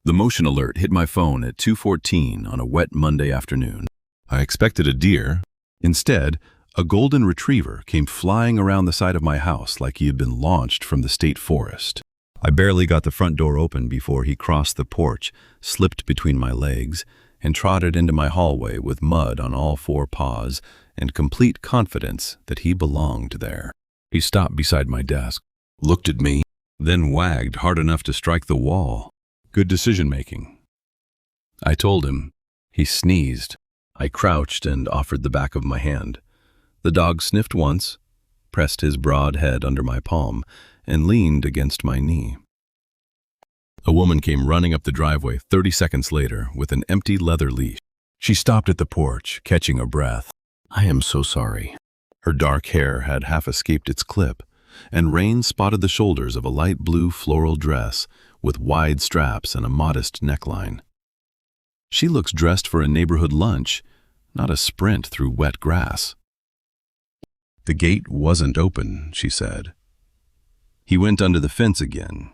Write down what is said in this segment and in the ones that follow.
The motion alert hit my phone at 2:14 on a wet Monday afternoon. I expected a deer. Instead, a golden retriever came flying around the side of my house like he had been launched from the state forest. I barely got the front door open before he crossed the porch, slipped between my legs, and trotted into my hallway with mud on all four paws and complete confidence that he belonged there. He stopped beside my desk, looked at me, then wagged hard enough to strike the wall. Good decision-making. I told him. He sneezed. I crouched and offered the back of my hand. The dog sniffed once, pressed his broad head under my palm, and leaned against my knee. A woman came running up the driveway 30 seconds later with an empty leather leash. She stopped at the porch, catching her breath. "I am so sorry." Her dark hair had half escaped its clip, and rain spotted the shoulders of a light blue floral dress with wide straps and a modest neckline. She looks dressed for a neighborhood lunch, not a sprint through wet grass. "The gate wasn't open," she said. He went under the fence again.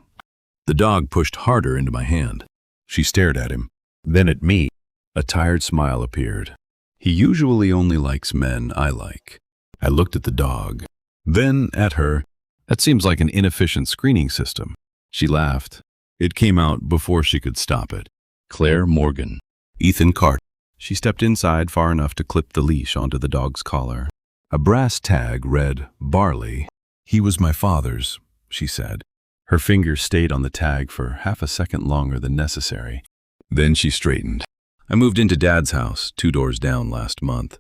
The dog pushed harder into my hand. She stared at him, then at me. A tired smile appeared. He usually only likes men I like. I looked at the dog, then at her. "That seems like an inefficient screening system." She laughed. It came out before she could stop it. "Claire Morgan, Ethan Cart." She stepped inside far enough to clip the leash onto the dog's collar. A brass tag read, "Barley." "He was my father's," she said. Her fingers stayed on the tag for half a second longer than necessary. Then she straightened. "I moved into Dad's house 2 doors down last month.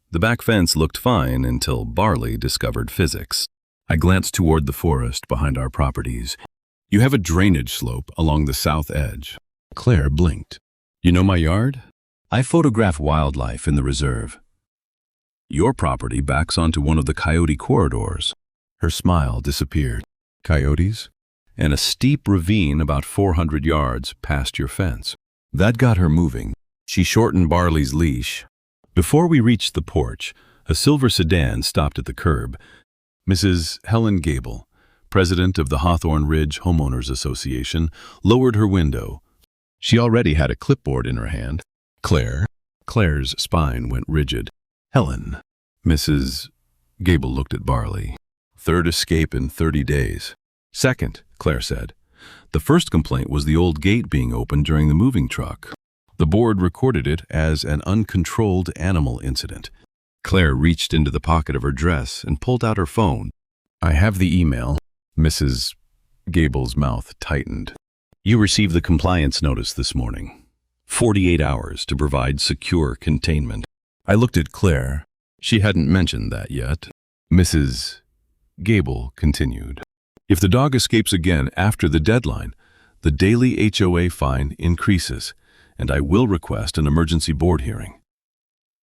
The back fence looked fine until Barley discovered physics." I glanced toward the forest behind our properties. "You have a drainage slope along the south edge." Claire blinked. "You know my yard? I photograph wildlife in the reserve. Your property backs onto one of the coyote corridors." Her smile disappeared. "Coyotes?" "And a steep ravine about 400 yards past your fence." That got her moving. She shortened Barley's leash. Before we reached the porch, a silver sedan stopped at the curb. Mrs. Helen Gable, president of the Hawthorne Ridge Homeowners Association, lowered her window. She already had a clipboard in her hand. "Claire?" Claire's spine went rigid. "Helen." Mrs. Gable looked at Barley. "Third escape in 30 days. Second," Claire said. "The first complaint was the old gate being opened during the moving truck. The board recorded it as an uncontrolled animal incident." Claire reached into the pocket of her dress and pulled out her phone. "I have the email." Mrs. Gable's mouth tightened. "You received the compliance notice this morning. 48 hours to provide secure containment." I looked at Claire. She hadn't mentioned that yet. Mrs. Gable continued. "If the dog escapes again after the deadline, the daily HOA fine increases, and I will request an emergency board hearing.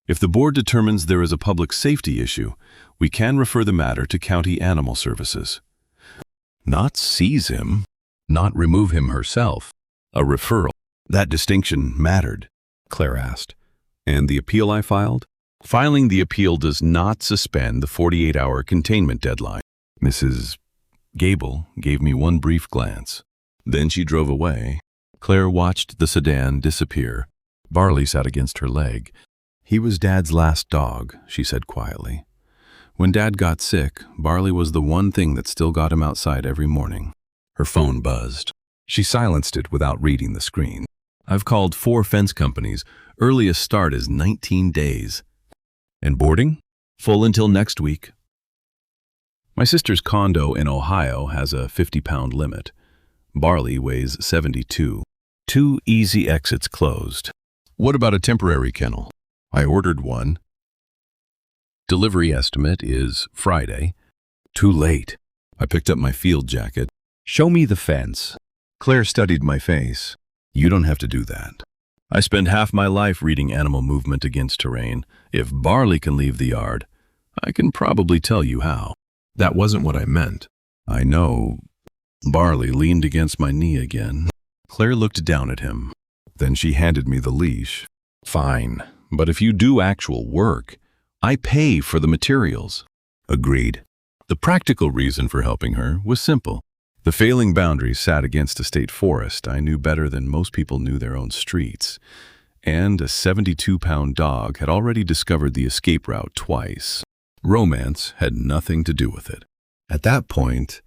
If the board determines there is a public safety issue, we can refer the matter to County Animal Services." Not seize him, not remove him herself. A referral. That distinction mattered, Claire asked. "And the appeal I filed?" "Filing the appeal does not suspend the 48-hour containment deadline." Mrs. Gable gave me one brief glance. Then she drove away. Claire watched the sedan disappear. Barley sat against her leg. "He was Dad's last dog," she said quietly. "When Dad got sick, Barley was the one thing that still got him outside every morning." Her phone buzzed. She silenced it without reading the screen. "I've called 4 fence companies. Earliest start is 19 days. And boarding? Full until next week." My sister's condo in Ohio has a 50-pound limit. Barley weighs 72. 2 easy exits closed. "What about a temporary kennel?" I ordered one. Delivery estimate is Friday. Too late. I picked up my field jacket. "Show me the fence." Claire studied my face. "You don't have to do that. I spend half my life reading animal movement against terrain. If Barley can leave the yard, I can probably tell you how." "That wasn't what I meant." "I know." Barley leaned against my knee again. Claire looked down at him. Then she handed me the leash. "Fine, but if you do actual work, I pay for the materials." Agreed. The practical reason for helping her was simple. The failing boundaries sat against a state forest I knew better than most people knew their own streets. And a 72-pound dog had already discovered the escape route twice. Romance had nothing to do with it. At that point,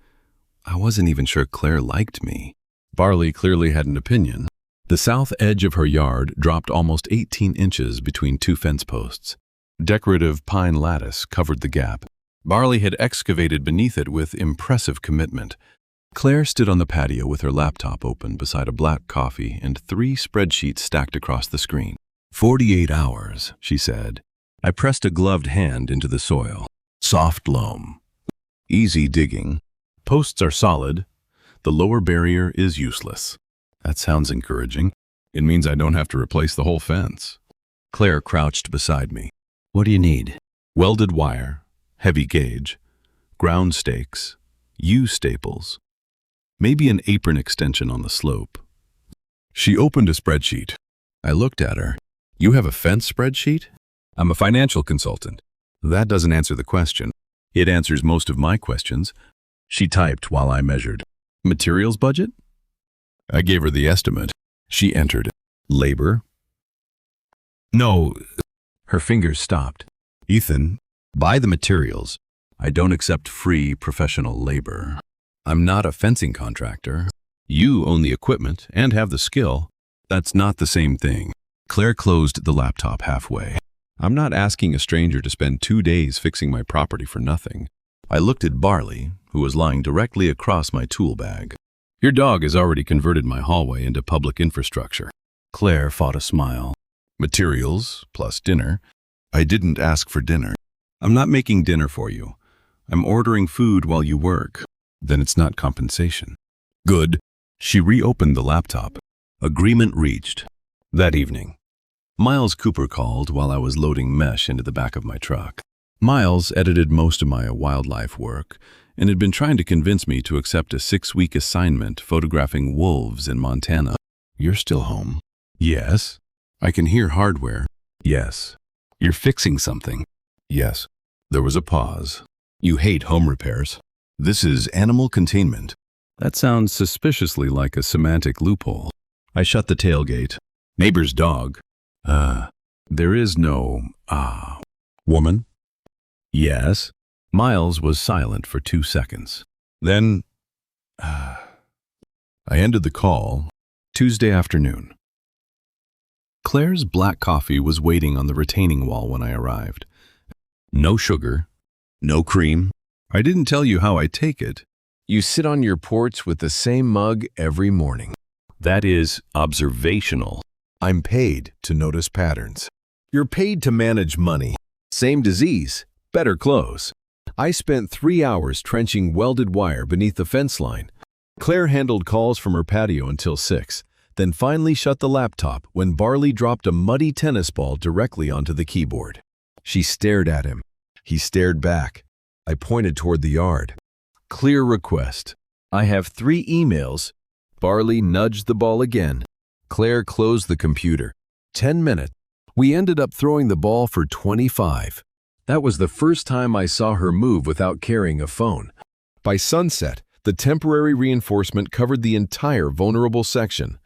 I wasn't even sure Claire liked me. Barley clearly had an opinion. The south edge of her yard dropped almost 18 inches between two fence posts. Decorative pine lattice covered the gap. Barley had excavated beneath it with impressive commitment. Claire stood on the patio with her laptop open beside a black coffee and 3 spreadsheets stacked across the screen. 48 hours, she said. I pressed a gloved hand into the soil. Soft loam. Easy digging. Posts are solid. The lower barrier is useless. That sounds encouraging. It means I don't have to replace the whole fence. Claire crouched beside me. What do you need? Welded wire, heavy gauge, ground stakes, U-staples, maybe an apron extension on the slope. She opened a spreadsheet. I looked at her. You have a fence spreadsheet? I'm a financial consultant. That doesn't answer the question. It answers most of my questions. She typed while I measured. Materials budget? I gave her the estimate. She entered. Labor? No. Her fingers stopped. Ethan, buy the materials. I don't accept free professional labor. I'm not a fencing contractor. You own the equipment and have the skill. That's not the same thing. Claire closed the laptop halfway. I'm not asking a stranger to spend 2 days fixing my property for nothing. I looked at Barley, who was lying directly across my tool bag. Your dog has already converted my hallway into public infrastructure. Claire fought a smile. Materials plus dinner. I didn't ask for dinner. I'm not making dinner for you. I'm ordering food while you work. Then it's not compensation. Good. She reopened the laptop. Agreement reached. That evening, Miles Cooper called while I was loading mesh into the back of my truck. Miles edited most of my wildlife work and had been trying to convince me to accept a 6-week assignment photographing wolves in Montana. You're still home? Yes. I can hear hardware. Yes. You're fixing something? Yes. There was a pause. You hate home repairs. This is animal containment. That sounds suspiciously like a semantic loophole. I shut the tailgate. Neighbor's dog. There is no, woman? Yes. Miles was silent for 2 seconds. Then, I ended the call. Tuesday afternoon. Claire's black coffee was waiting on the retaining wall when I arrived. No sugar, no cream. I didn't tell you how I take it. You sit on your porch with the same mug every morning. That is observational. I'm paid to notice patterns. You're paid to manage money. Same disease, better clothes. I spent 3 hours trenching welded wire beneath the fence line. Claire handled calls from her patio until 6, then finally shut the laptop when Barley dropped a muddy tennis ball directly onto the keyboard. She stared at him. He stared back. I pointed toward the yard. Clear request. I have 3 emails. Barley nudged the ball again. Claire closed the computer. 10 minutes. We ended up throwing the ball for 25. That was the first time I saw her move without carrying a phone. By sunset, the temporary reinforcement covered the entire vulnerable section.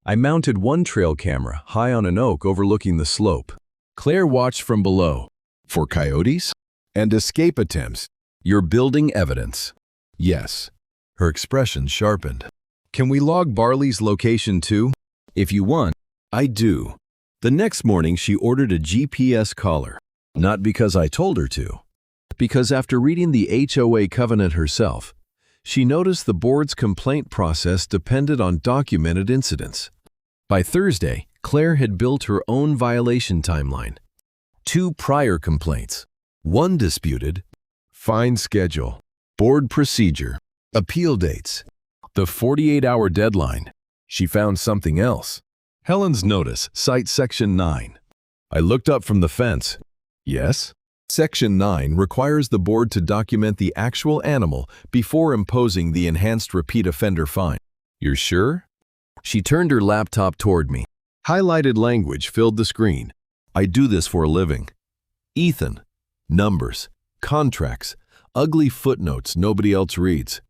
I mounted one trail camera high on an oak overlooking the slope. Claire watched from below. For coyotes? And escape attempts. You're building evidence. Yes. Her expression sharpened. Can we log Barley's location too? If you want, I do. The next morning she ordered a GPS collar. Not because I told her to. Because after reading the HOA covenant herself, she noticed the board's complaint process depended on documented incidents. By Thursday, Claire had built her own violation timeline. 2 prior complaints. 1 disputed. Fine schedule. Board procedure. Appeal dates. The 48-hour deadline. She found something else. Helen's notice, cite Section 9. I looked up from the fence. Yes? Section 9 requires the board to document the actual animal before imposing the enhanced repeat offender fine. You're sure? She turned her laptop toward me. Highlighted language filled the screen. I do this for a living. Ethan. Numbers. Contracts. Ugly footnotes nobody else reads.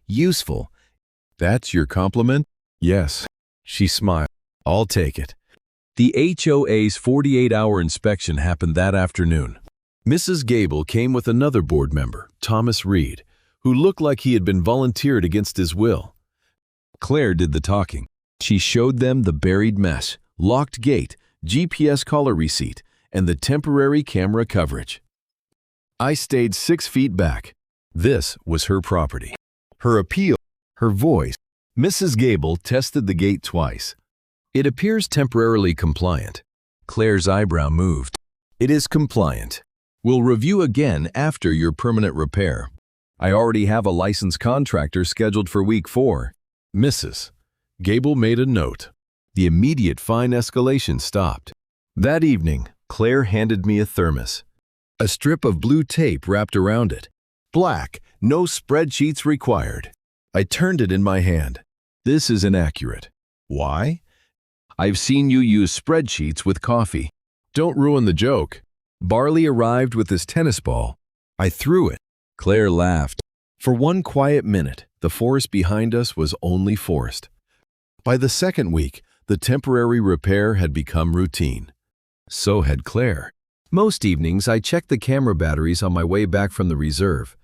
useful. That's your compliment? Yes. She smiled. I'll take it. The HOA's 48-hour inspection happened that afternoon. Mrs. Gable came with another board member, Thomas Reed, who looked like he had been volunteered against his will. Claire did the talking. She showed them the buried mess, locked gate, GPS caller receipt, and the temporary camera coverage. I stayed 6 feet back. This was her property. Her appeal, her voice. Mrs. Gable tested the gate twice. It appears temporarily compliant. Claire's eyebrow moved. It is compliant. We'll review again after your permanent repair. I already have a licensed contractor scheduled for week 4. Mrs. Gable made a note. The immediate fine escalation stopped. That evening, Claire handed me a thermos. A strip of blue tape wrapped around it. Black, no spreadsheets required. I turned it in my hand. This is inaccurate. Why? I've seen you use spreadsheets with coffee. Don't ruin the joke. Barley arrived with his tennis ball. I threw it. Claire laughed. For one quiet minute, the forest behind us was only forest. By the second week, the temporary repair had become routine. So had Claire. Most evenings, I checked the camera batteries on my way back from the reserve.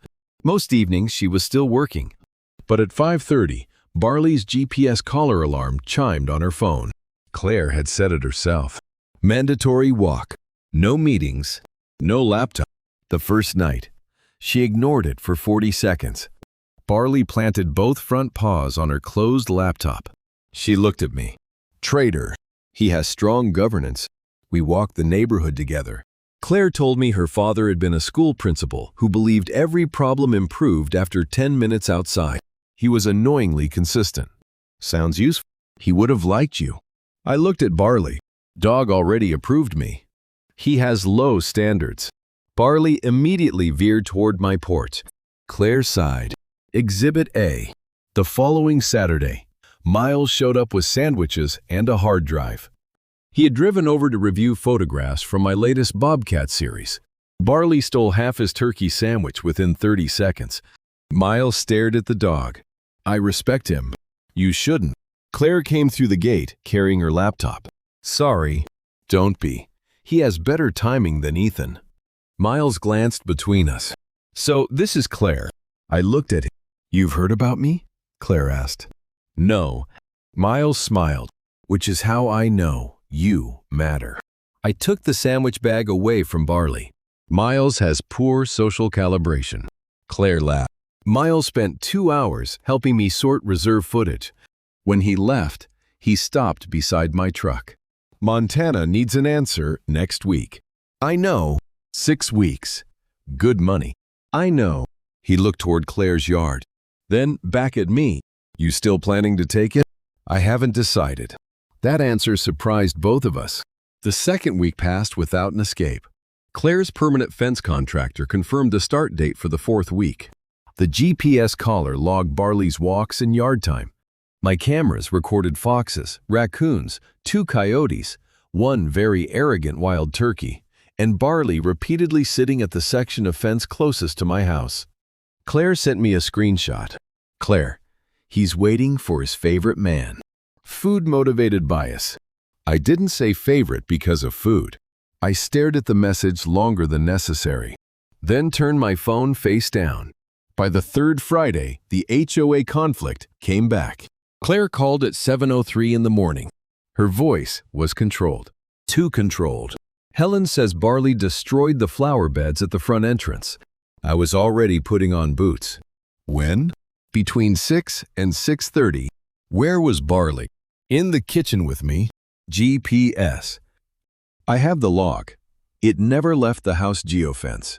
Most evenings, she was still working. But at 5:30, Barley's GPS caller alarm chimed on her phone. Claire had set it herself. Mandatory walk. No meetings. No laptop. The first night, she ignored it for 40 seconds. Barley planted both front paws on her closed laptop. She looked at me. Traitor. He has strong governance. We walked the neighborhood together. Claire told me her father had been a school principal who believed every problem improved after 10 minutes outside. He was annoyingly consistent. Sounds useful. He would have liked you. I looked at Barley. Dog already approved me. He has low standards. Barley immediately veered toward my porch. Claire sighed. Exhibit A. The following Saturday, Miles showed up with sandwiches and a hard drive. He had driven over to review photographs from my latest Bobcat series. Barley stole half his turkey sandwich within 30 seconds. Miles stared at the dog. I respect him. You shouldn't. Claire came through the gate carrying her laptop. Sorry. Don't be. He has better timing than Ethan. Miles glanced between us. So this is Claire. I looked at him. You've heard about me? Claire asked. No. Miles smiled, which is how I know you matter. I took the sandwich bag away from Barley. Miles has poor social calibration. Claire laughed. Miles spent 2 hours helping me sort reserve footage. When he left, he stopped beside my truck. Montana needs an answer next week. I know. 6 weeks. Good money. I know. He looked toward Claire's yard. Then back at me. You still planning to take it? I haven't decided. That answer surprised both of us. The second week passed without an escape. Claire's permanent fence contractor confirmed the start date for the 4th week. The GPS caller logged Barley's walks and yard time. My cameras recorded foxes, raccoons, 2 coyotes, 1 very arrogant wild turkey, and Barley repeatedly sitting at the section of fence closest to my house. Claire sent me a screenshot. Claire, he's waiting for his favorite man. Food-motivated bias. I didn't say favorite because of food. I stared at the message longer than necessary, then turned my phone face down. By the 3rd Friday, the HOA conflict came back. Claire called at 7:03 in the morning. Her voice was controlled. Too controlled. Helen says Barley destroyed the flower beds at the front entrance. I was already putting on boots. When? Between 6 and 6:30. Where was Barley? In the kitchen with me. GPS. I have the log. It never left the house geofence.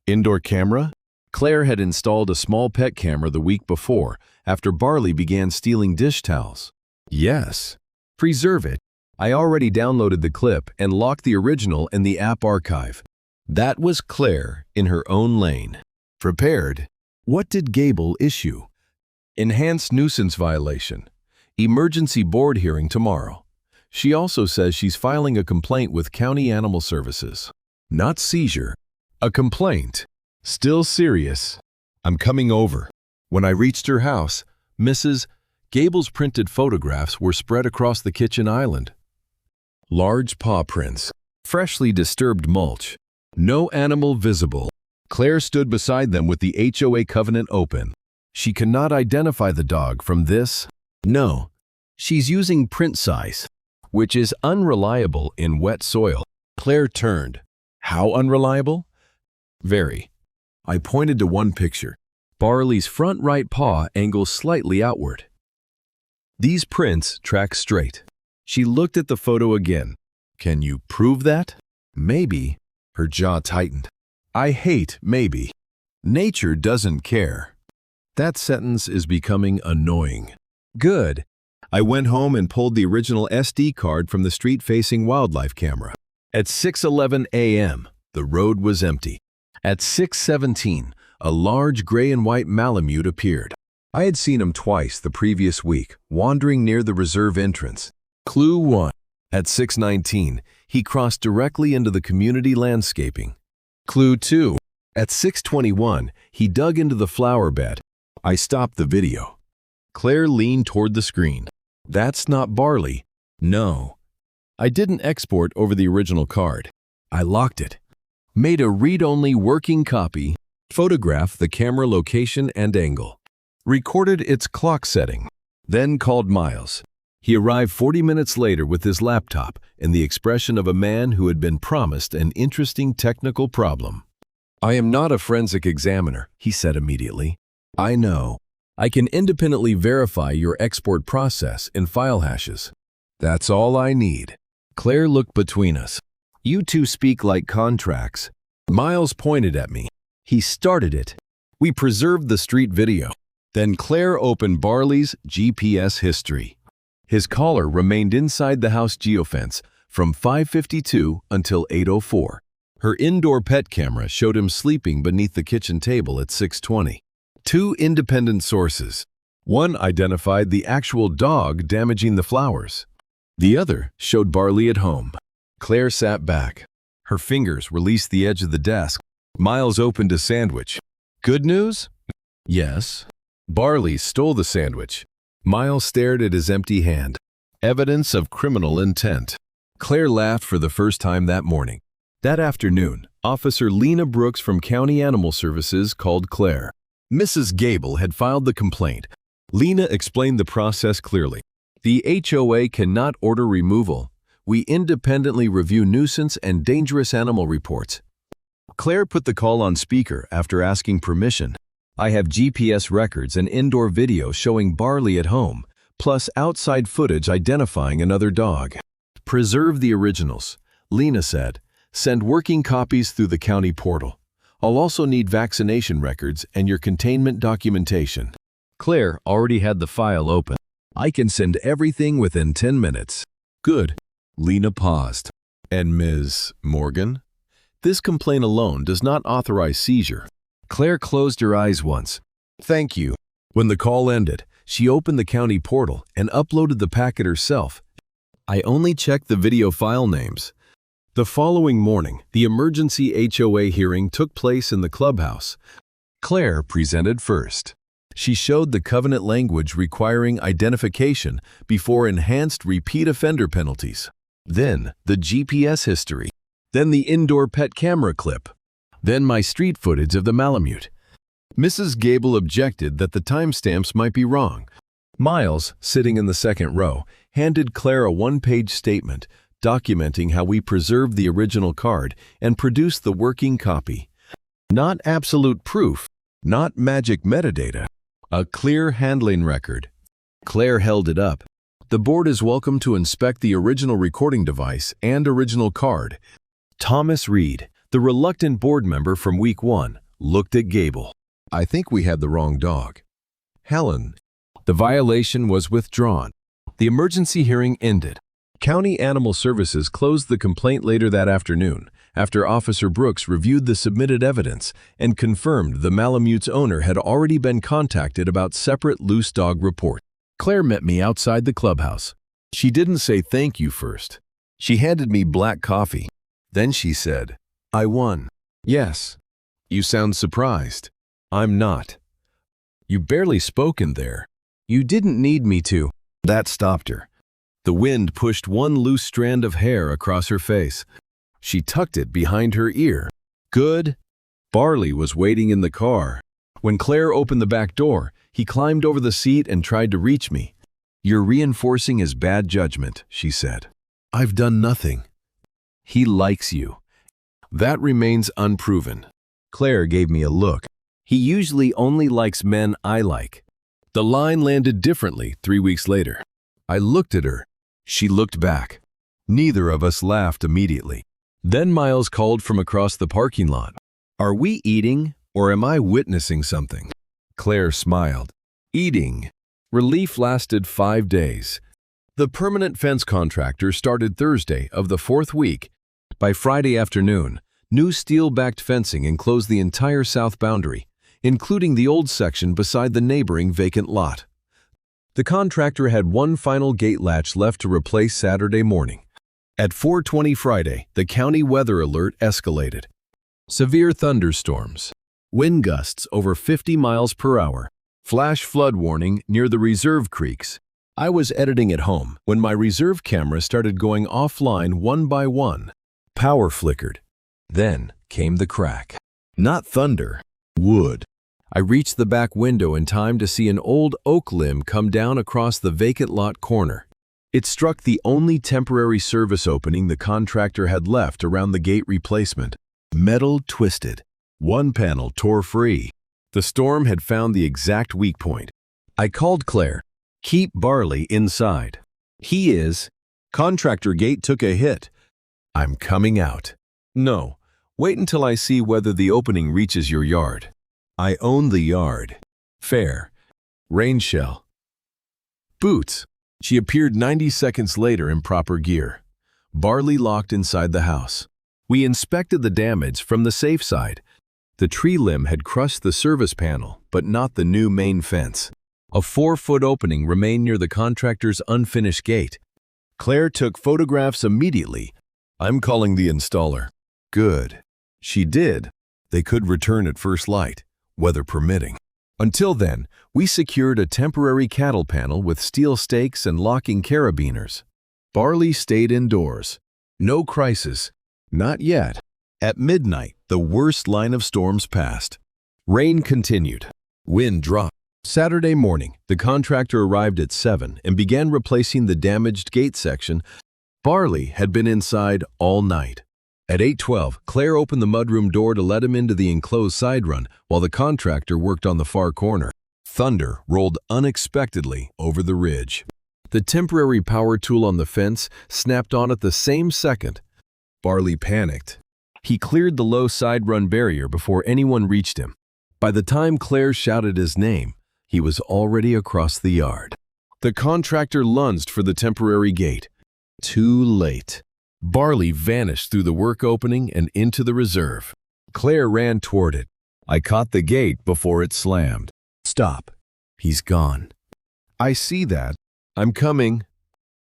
Indoor camera? Claire had installed a small pet camera the week before, after Barley began stealing dish towels. Yes. Preserve it. I already downloaded the clip and locked the original in the app archive. That was Claire in her own lane. Prepared. What did Gable issue? Enhanced nuisance violation. Emergency board hearing tomorrow. She also says she's filing a complaint with County Animal Services. Not seizure. A complaint. Still serious. I'm coming over. When I reached her house, Mrs. Gable's printed photographs were spread across the kitchen island. Large paw prints, freshly disturbed mulch, no animal visible. Claire stood beside them with the HOA covenant open. She cannot identify the dog from this. No, she's using print size, which is unreliable in wet soil. Claire turned. How unreliable? Very. I pointed to one picture. Barley's front right paw angles slightly outward. These prints track straight. She looked at the photo again. Can you prove that? Maybe. Her jaw tightened. I hate maybe. Nature doesn't care. That sentence is becoming annoying. Good. I went home and pulled the original SD card from the street-facing wildlife camera. At 6:11 a.m., the road was empty. At 6:17, a large gray and white Malamute appeared. I had seen him twice the previous week, wandering near the reserve entrance. Clue 1. At 6:19, he crossed directly into the community landscaping. Clue 2. At 6:21, he dug into the flower bed. I stopped the video. Claire leaned toward the screen. That's not Barley. No. I didn't export over the original card. I locked it. Made a read-only working copy. Photographed the camera location and angle. Recorded its clock setting. Then called Miles. He arrived 40 minutes later with his laptop and the expression of a man who had been promised an interesting technical problem. I am not a forensic examiner, he said immediately. I know. I can independently verify your export process in file hashes. That's all I need. Claire looked between us. You two speak like contracts. Miles pointed at me. He started it. We preserved the street video. Then Claire opened Barley's GPS history. His collar remained inside the house geofence from 5:52 until 8:04. Her indoor pet camera showed him sleeping beneath the kitchen table at 6:20. Two independent sources. One identified the actual dog damaging the flowers. The other showed Barley at home. Claire sat back. Her fingers released the edge of the desk. Miles opened a sandwich. Good news? Yes. Barley stole the sandwich. Miles stared at his empty hand. Evidence of criminal intent. Claire laughed for the first time that morning. That afternoon, Officer Lena Brooks from County Animal Services called Claire. Mrs. Gable had filed the complaint. Lena explained the process clearly. The HOA cannot order removal. We independently review nuisance and dangerous animal reports. Claire put the call on speaker after asking permission. I have GPS records and indoor video showing Barley at home, plus outside footage identifying another dog. Preserve the originals, Lena said. Send working copies through the county portal. I'll also need vaccination records and your containment documentation. Claire already had the file open. I can send everything within 10 minutes. Good. Lena paused. And Ms. Morgan? This complaint alone does not authorize seizure. Claire closed her eyes once. Thank you. When the call ended, she opened the county portal and uploaded the packet herself. I only checked the video file names. The following morning, the emergency HOA hearing took place in the clubhouse. Claire presented first. She showed the covenant language requiring identification before enhanced repeat offender penalties. Then the GPS history. Then the indoor pet camera clip. Then my street footage of the Malamute. Mrs. Gable objected that the timestamps might be wrong. Miles, sitting in the second row, handed Claire a one-page statement documenting how we preserved the original card and produced the working copy. Not absolute proof, not magic metadata. A clear handling record. Claire held it up. The board is welcome to inspect the original recording device and original card. Thomas Reed, the reluctant board member from week 1, looked at Gable. I think we had the wrong dog. Helen. The violation was withdrawn. The emergency hearing ended. County Animal Services closed the complaint later that afternoon after Officer Brooks reviewed the submitted evidence and confirmed the Malamute's owner had already been contacted about separate loose dog reports. Claire met me outside the clubhouse. She didn't say thank you first. She handed me black coffee. Then she said, I won. Yes. You sound surprised. I'm not. You barely spoke in there. You didn't need me to. That stopped her. The wind pushed one loose strand of hair across her face. She tucked it behind her ear. Good. Barley was waiting in the car. When Claire opened the back door, he climbed over the seat and tried to reach me. "You're reinforcing his bad judgment," she said. "I've done nothing." "He likes you." "That remains unproven." Claire gave me a look. "He usually only likes men I like." The line landed differently 3 weeks later. I looked at her. She looked back. Neither of us laughed immediately. Then Miles called from across the parking lot. "Are we eating, or am I witnessing something?" Claire smiled. "Eating." Relief lasted 5 days. The permanent fence contractor started Thursday of the 4th week. By Friday afternoon, new steel-backed fencing enclosed the entire south boundary, including the old section beside the neighboring vacant lot. The contractor had one final gate latch left to replace Saturday morning. At 4:20 Friday, the county weather alert escalated. Severe thunderstorms, wind gusts over 50 miles per hour, flash flood warning near the reserve creeks. I was editing at home when my reserve camera started going offline one by one. Power flickered. Then came the crack. Not thunder, wood. I reached the back window in time to see an old oak limb come down across the vacant lot corner. It struck the only temporary service opening the contractor had left around the gate replacement. Metal twisted. One panel tore free. The storm had found the exact weak point. I called Claire. "Keep Barley inside." "He is." "Contractor gate took a hit." "I'm coming out." "No, wait until I see whether the opening reaches your yard." "I own the yard." "Fair." Rain shell. Boots. She appeared 90 seconds later in proper gear. Barley locked inside the house. We inspected the damage from the safe side. The tree limb had crushed the service panel, but not the new main fence. A 4-foot opening remained near the contractor's unfinished gate. Claire took photographs immediately. "I'm calling the installer." "Good." She did. They could return at first light, weather permitting. Until then, we secured a temporary cattle panel with steel stakes and locking carabiners. Barley stayed indoors. No crisis. Not yet. At midnight, the worst line of storms passed. Rain continued. Wind dropped. Saturday morning, the contractor arrived at 7 and began replacing the damaged gate section. Barley had been inside all night. At 8:12, Claire opened the mudroom door to let him into the enclosed side run while the contractor worked on the far corner. Thunder rolled unexpectedly over the ridge. The temporary power tool on the fence snapped on at the same second. Barley panicked. He cleared the low side run barrier before anyone reached him. By the time Claire shouted his name, he was already across the yard. The contractor lunged for the temporary gate. Too late. Barley vanished through the work opening and into the reserve. Claire ran toward it. I caught the gate before it slammed. "Stop." "He's gone." "I see that. I'm coming."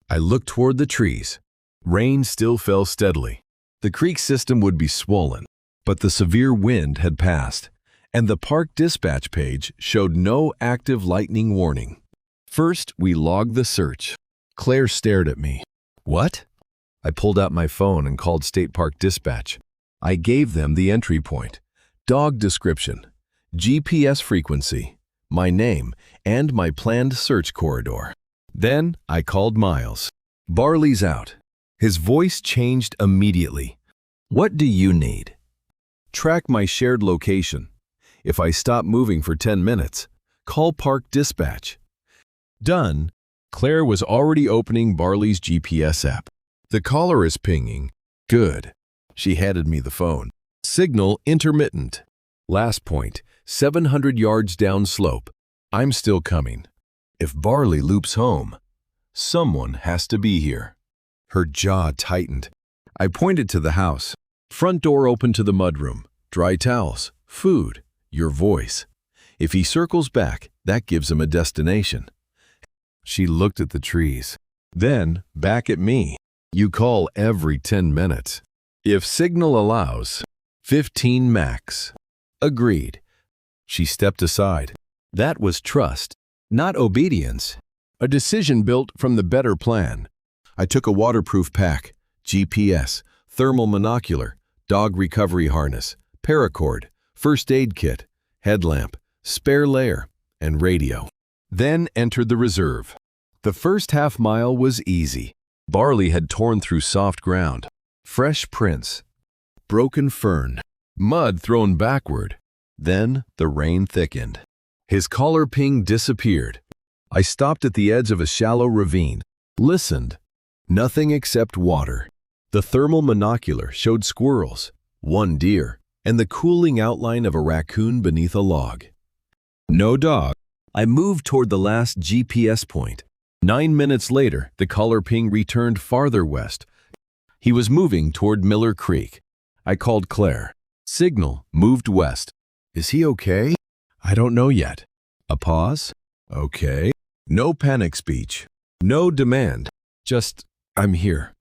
I looked toward the trees. Rain still fell steadily. The creek system would be swollen, but the severe wind had passed, and the park dispatch page showed no active lightning warning. First, we logged the search. Claire stared at me. "What?" I pulled out my phone and called State Park Dispatch. I gave them the entry point, dog description, GPS frequency, my name, and my planned search corridor. Then I called Miles. "Barley's out." His voice changed immediately. "What do you need?" "Track my shared location. If I stop moving for 10 minutes, call Park Dispatch." Done. Claire was already opening Barley's GPS app. "The caller is pinging." "Good." She handed me the phone. "Signal intermittent. Last point, 700 yards down slope. I'm still coming. If Barley loops home, someone has to be here." Her jaw tightened. I pointed to the house. Front door open to the mudroom. Dry towels, food, your voice. If he circles back, that gives him a destination. She looked at the trees. Then back at me. "You call every 10 minutes. If signal allows, 15 max." Agreed. She stepped aside. That was trust, not obedience. A decision built from the better plan. I took a waterproof pack, GPS, thermal monocular, dog recovery harness, paracord, first aid kit, headlamp, spare layer, and radio. Then entered the reserve. The first half-mile was easy. Barley had torn through soft ground, fresh prints, broken fern, mud thrown backward. Then the rain thickened. His collar ping disappeared. I stopped at the edge of a shallow ravine, listened. Nothing except water. The thermal monocular showed squirrels, one deer, and the cooling outline of a raccoon beneath a log. No dog. I moved toward the last GPS point. 9 minutes later, the collar ping returned farther west. He was moving toward Miller Creek. I called Claire. Signal moved west. Is he okay? I don't know yet. A pause. Okay. No panic speech. No demand. Just, I'm here.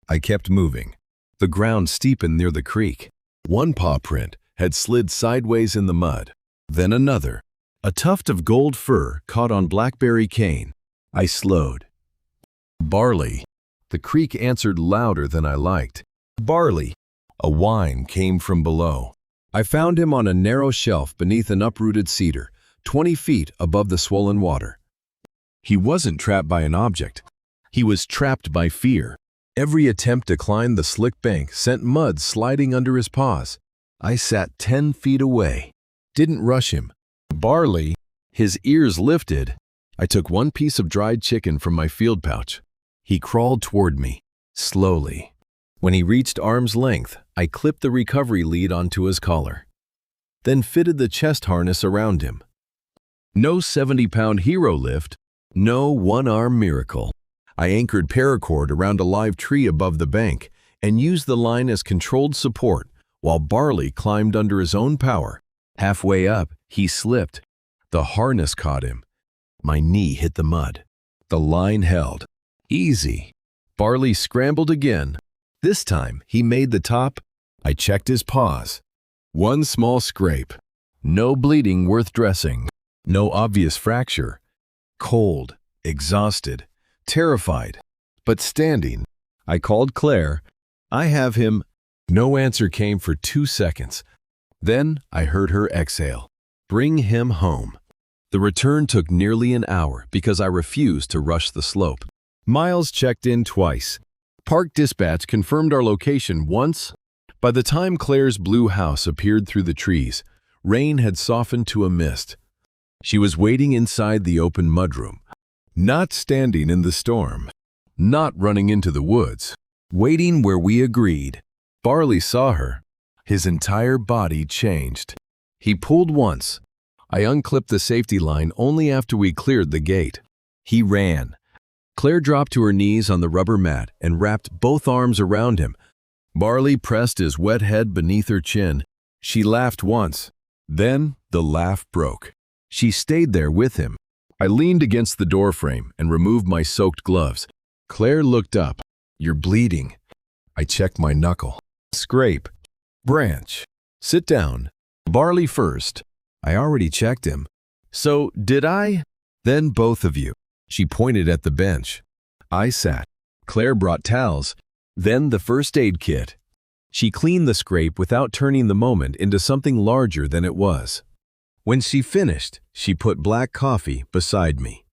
I kept moving. The ground steepened near the creek. One paw print had slid sideways in the mud. Then another. A tuft of gold fur caught on blackberry cane. I slowed. Barley. The creek answered louder than I liked. Barley. A whine came from below. I found him on a narrow shelf beneath an uprooted cedar, 20 feet above the swollen water. He wasn't trapped by an object. He was trapped by fear. Every attempt to climb the slick bank sent mud sliding under his paws. I sat 10 feet away. Didn't rush him. Barley. His ears lifted. I took one piece of dried chicken from my field pouch. He crawled toward me, slowly. When he reached arm's length, I clipped the recovery lead onto his collar, then fitted the chest harness around him. No 70-pound hero lift, no one-arm miracle. I anchored paracord around a live tree above the bank and used the line as controlled support while Barley climbed under his own power. Halfway up, he slipped. The harness caught him. My knee hit the mud. The line held. Easy. Barley scrambled again. This time, he made the top. I checked his paws. One small scrape. No bleeding worth dressing. No obvious fracture. Cold, exhausted, terrified, but standing. I called Claire. I have him. No answer came for 2 seconds. Then I heard her exhale. Bring him home. The return took nearly an hour because I refused to rush the slope. Miles checked in twice. Park dispatch confirmed our location once. By the time Claire's blue house appeared through the trees, rain had softened to a mist. She was waiting inside the open mudroom, not standing in the storm, not running into the woods, waiting where we agreed. Barley saw her. His entire body changed. He pulled once. I unclipped the safety line only after we cleared the gate. He ran. Claire dropped to her knees on the rubber mat and wrapped both arms around him. Barley pressed his wet head beneath her chin. She laughed once. Then the laugh broke. She stayed there with him. I leaned against the doorframe and removed my soaked gloves. Claire looked up. You're bleeding. I checked my knuckle. Scrape. Branch. Sit down. Barley first. I already checked him. So did I? Then both of you. She pointed at the bench. I sat. Claire brought towels. Then the first aid kit. She cleaned the scrape without turning the moment into something larger than it was. When she finished, she put black coffee beside me.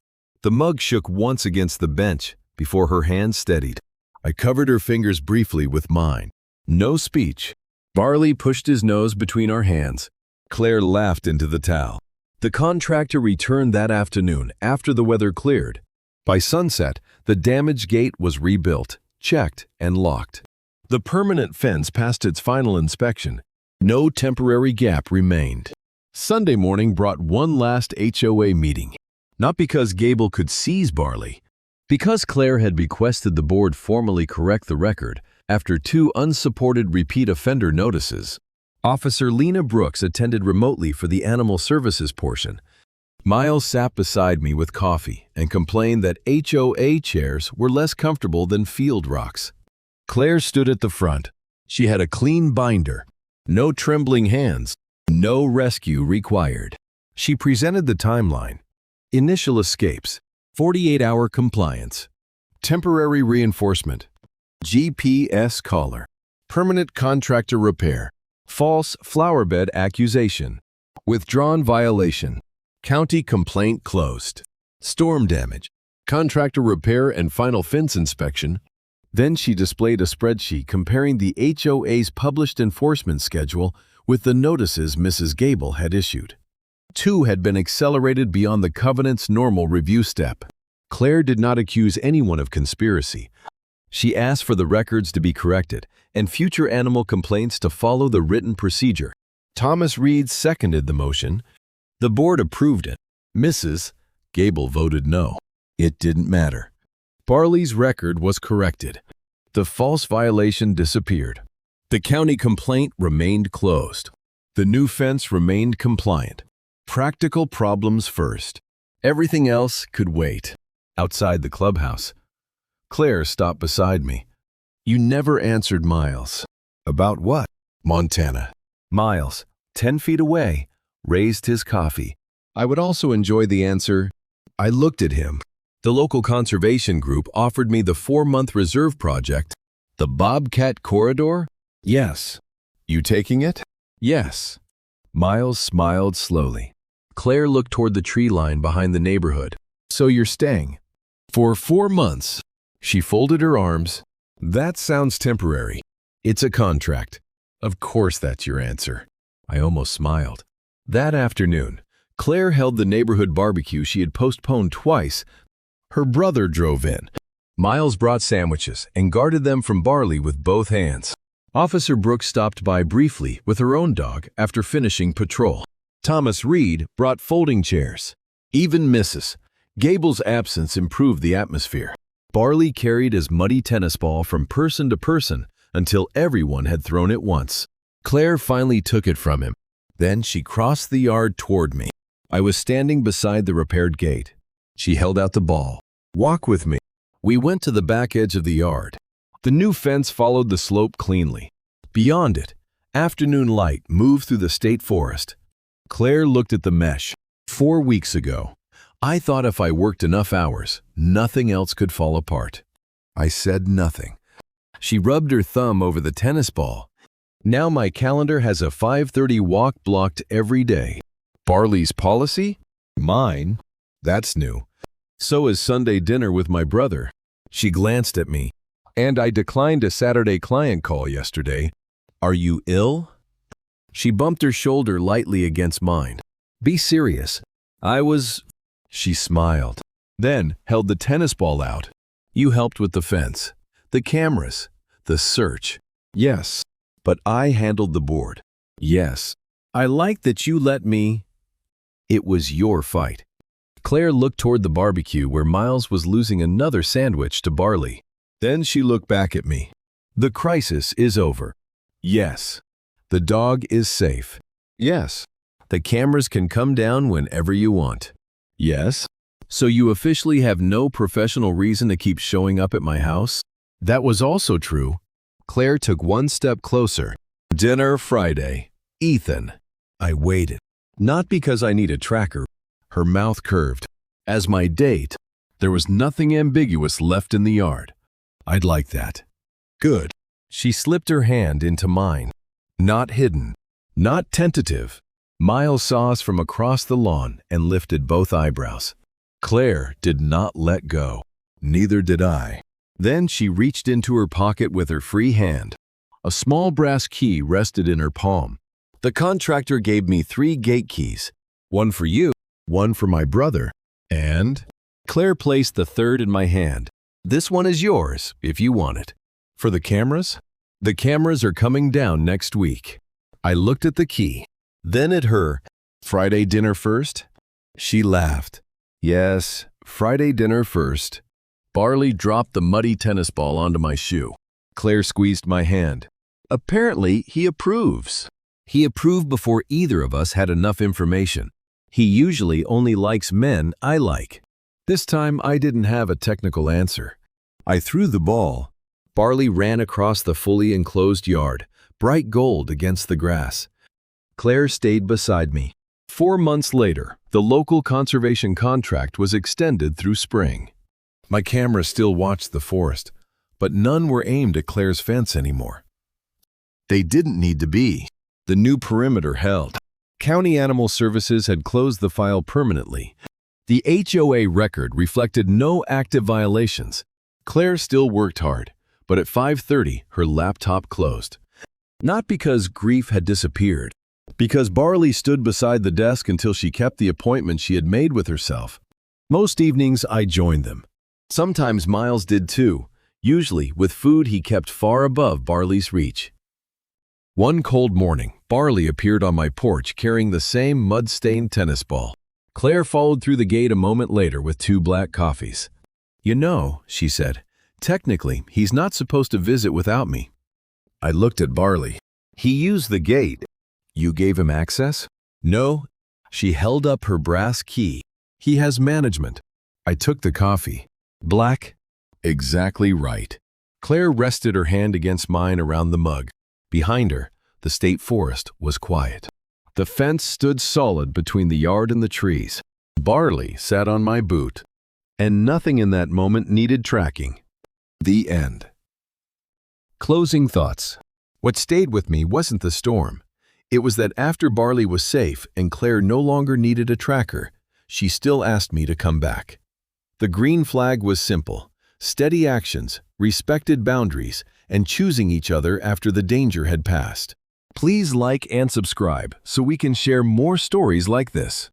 The mug shook once against the bench before her hand steadied. I covered her fingers briefly with mine. No speech. Barley pushed his nose between our hands. Claire laughed into the towel. The contractor returned that afternoon after the weather cleared. By sunset, the damaged gate was rebuilt, checked, and locked. The permanent fence passed its final inspection. No temporary gap remained. Sunday morning brought one last HOA meeting. Not because Gable could seize Barley. Because Claire had bequested the board formally correct the record after 2 unsupported repeat offender notices. Officer Lena Brooks attended remotely for the animal services portion. Miles sat beside me with coffee and complained that HOA chairs were less comfortable than field rocks. Claire stood at the front. She had a clean binder. No trembling hands. No rescue required. She presented the timeline. Initial escapes, 48-hour compliance, temporary reinforcement, GPS collar, permanent contractor repair, false flowerbed accusation, withdrawn violation, county complaint closed, storm damage, contractor repair and final fence inspection. Then she displayed a spreadsheet comparing the HOA's published enforcement schedule with the notices Mrs. Gable had issued. 2 had been accelerated beyond the covenant's normal review step. Claire did not accuse anyone of conspiracy. She asked for the records to be corrected and future animal complaints to follow the written procedure. Thomas Reed seconded the motion. The board approved it. Mrs. Gable voted no. It didn't matter. Barley's record was corrected. The false violation disappeared. The county complaint remained closed. The new fence remained compliant. Practical problems first. Everything else could wait. Outside the clubhouse, Claire stopped beside me. You never answered Miles. About what? Montana. Miles, 10 feet away, raised his coffee. I would also enjoy the answer. I looked at him. The local conservation group offered me the 4-month reserve project. The Bobcat Corridor? Yes. You taking it? Yes. Miles smiled slowly. Claire looked toward the tree line behind the neighborhood. So you're staying? For 4 months. She folded her arms. That sounds temporary. It's a contract. Of course that's your answer. I almost smiled. That afternoon, Claire held the neighborhood barbecue she had postponed twice. Her brother drove in. Miles brought sandwiches and guarded them from Barley with both hands. Officer Brooks stopped by briefly with her own dog after finishing patrol. Thomas Reed brought folding chairs. Even Mrs. Gable's absence improved the atmosphere. Barley carried his muddy tennis ball from person to person until everyone had thrown it once. Claire finally took it from him. Then she crossed the yard toward me. I was standing beside the repaired gate. She held out the ball. Walk with me. We went to the back edge of the yard. The new fence followed the slope cleanly. Beyond it, afternoon light moved through the state forest. Claire looked at the mesh. 4 weeks ago, I thought if I worked enough hours, nothing else could fall apart. I said nothing. She rubbed her thumb over the tennis ball. Now my calendar has a 5:30 walk blocked every day. Barley's policy? Mine? That's new. So is Sunday dinner with my brother. She glanced at me. And I declined a Saturday client call yesterday. Are you ill? She bumped her shoulder lightly against mine. Be serious. I was... She smiled. Then held the tennis ball out. You helped with the fence, the cameras, the search. Yes. But I handled the board. Yes. I like that you let me... It was your fight. Claire looked toward the barbecue where Miles was losing another sandwich to Barley. Then she looked back at me. The crisis is over. Yes. The dog is safe. Yes. The cameras can come down whenever you want. Yes. So you officially have no professional reason to keep showing up at my house? That was also true. Claire took one step closer. Dinner Friday. Ethan. I waited. Not because I need a tracker. Her mouth curved. As my date, there was nothing ambiguous left in the yard. I'd like that. Good. She slipped her hand into mine. Not hidden. Not tentative. Miles saw us from across the lawn and lifted both eyebrows. Claire did not let go. Neither did I. Then she reached into her pocket with her free hand. A small brass key rested in her palm. The contractor gave me 3 gate keys. One for you, one for my brother, and... Claire placed the third in my hand. This one is yours, if you want it. For the cameras? The cameras are coming down next week. I looked at the key, then at her. Friday dinner first? She laughed. Yes, Friday dinner first. Barley dropped the muddy tennis ball onto my shoe. Claire squeezed my hand. Apparently, he approves. He approved before either of us had enough information. He usually only likes men I like. This time, I didn't have a technical answer. I threw the ball. Barley ran across the fully enclosed yard, bright gold against the grass. Claire stayed beside me. 4 months later, the local conservation contract was extended through spring. My camera still watched the forest, but none were aimed at Claire's fence anymore. They didn't need to be. The new perimeter held. County Animal Services had closed the file permanently. The HOA record reflected no active violations. Claire still worked hard, but at 5:30, her laptop closed. Not because grief had disappeared, because Barley stood beside the desk until she kept the appointment she had made with herself. Most evenings, I joined them. Sometimes Miles did too, usually with food he kept far above Barley's reach. One cold morning, Barley appeared on my porch carrying the same mud-stained tennis ball. Claire followed through the gate a moment later with 2 black coffees. "You know," she said, "technically, he's not supposed to visit without me." I looked at Barley. "He used the gate." "You gave him access?" "No." She held up her brass key. "He has management." I took the coffee. "Black?" "Exactly right." Claire rested her hand against mine around the mug. Behind her, the state forest was quiet. The fence stood solid between the yard and the trees. Barley sat on my boot. And nothing in that moment needed tracking. The end. Closing thoughts. What stayed with me wasn't the storm. It was that after Barley was safe and Claire no longer needed a tracker, she still asked me to come back. The green flag was simple: steady actions, respected boundaries, and choosing each other after the danger had passed. Please like and subscribe so we can share more stories like this.